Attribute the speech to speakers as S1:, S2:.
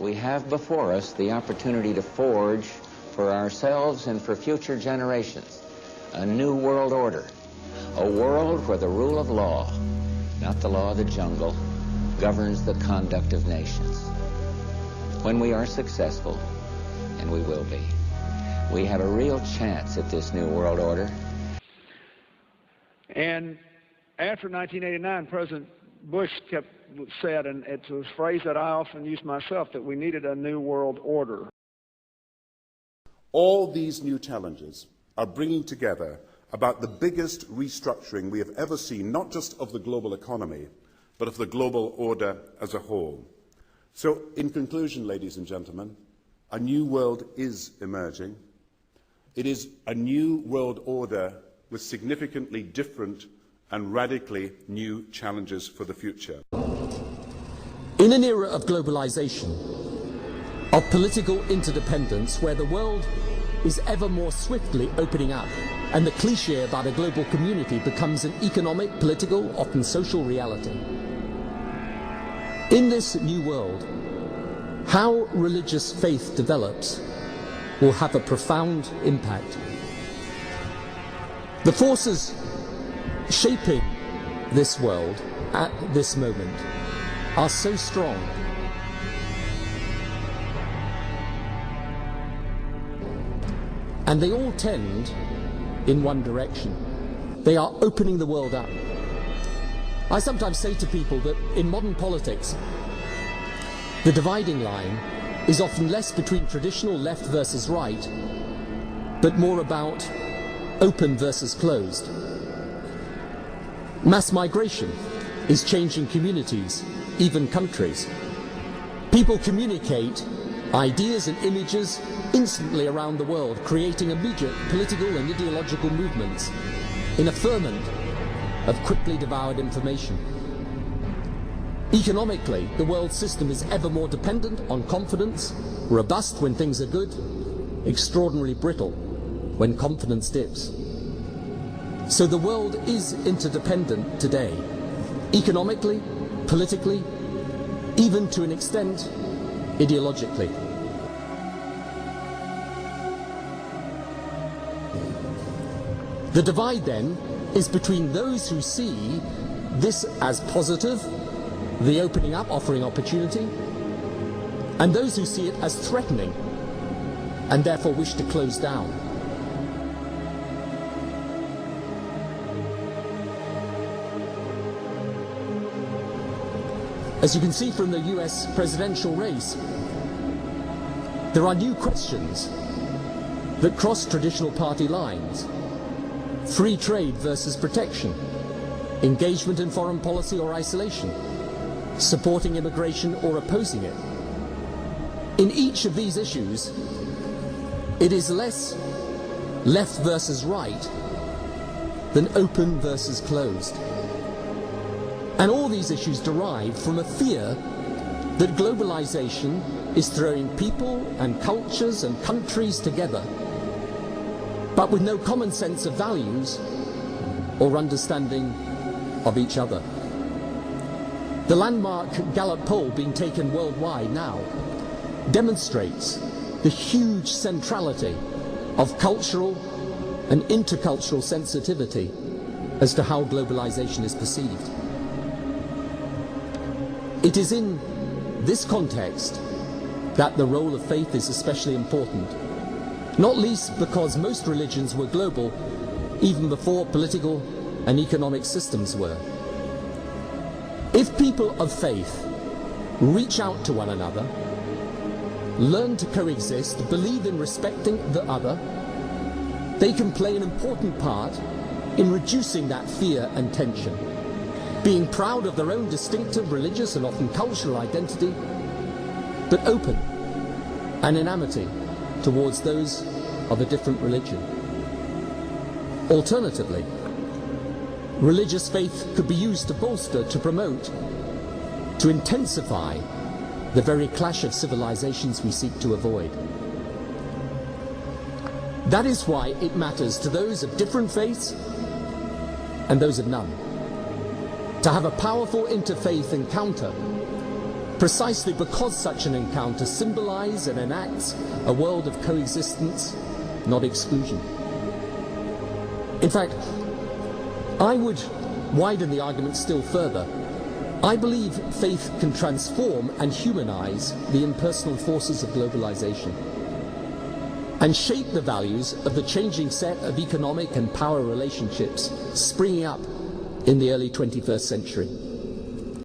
S1: we have before us the opportunity to forge for ourselves and for future generations a new world order, a world where the rule of law, not the law of the jungle, governs the conduct of nations. When we are successful, and we will be, we have a real chance at this new world order.
S2: And after 1989, President Bush said, and it's a phrase that I often use myself, that we needed a new world order.
S3: All these new challenges are bringing together about the biggest restructuring we have ever seen, not just of the global economy, but of the global order as a whole. So, in conclusion, ladies and gentlemen, a new world is emerging. It is a new world order with significantly different and radically new challenges for the future.
S4: In an era of globalization, of political interdependence, where the world is ever more swiftly opening up, and the cliché about a global community becomes an economic, political, often social reality. In this new world, how religious faith develops will have a profound impact. The forces shaping this world at this moment are so strong. And they all tend in one direction. They are opening the world up. I sometimes say to people that in modern politics, the dividing line is often less between traditional left versus right, but more about open versus closed. Mass migration is changing communities, even countries. People communicate ideas and images instantly around the world, creating immediate political and ideological movements in a ferment of quickly devoured information. Economically, the world system is ever more dependent on confidence, robust when things are good, extraordinarily brittle when confidence dips. So the world is interdependent today, economically, politically, even to an extent, ideologically. The divide then is between those who see this as positive, the opening up, offering opportunity, and those who see it as threatening and therefore wish to close down. As you can see from the US presidential race, there are new questions that cross traditional party lines. Free trade versus protection, engagement in foreign policy or isolation, supporting immigration or opposing it. In each of these issues, it is less left versus right than open versus closed. And all these issues derive from a fear that globalization is throwing people and cultures and countries together, but with no common sense of values or understanding of each other. The landmark Gallup poll being taken worldwide now demonstrates the huge centrality of cultural and intercultural sensitivity as to how globalization is perceived. It is in this context that the role of faith is especially important, not least because most religions were global even before political and economic systems were. If people of faith reach out to one another, learn to coexist, believe in respecting the other, they can play an important part in reducing that fear and tension, being proud of their own distinctive religious and often cultural identity, but open and in amity towards those of a different religion. Alternatively, religious faith could be used to bolster, to promote, to intensify the very clash of civilizations we seek to avoid. That is why it matters to those of different faiths and those of none to have a powerful interfaith encounter precisely because such an encounter symbolizes and enacts a world of coexistence, not exclusion. In fact, I would widen the argument still further. I believe faith can transform and humanize the impersonal forces of globalization and shape the values of the changing set of economic and power relationships springing up in the early 21st century.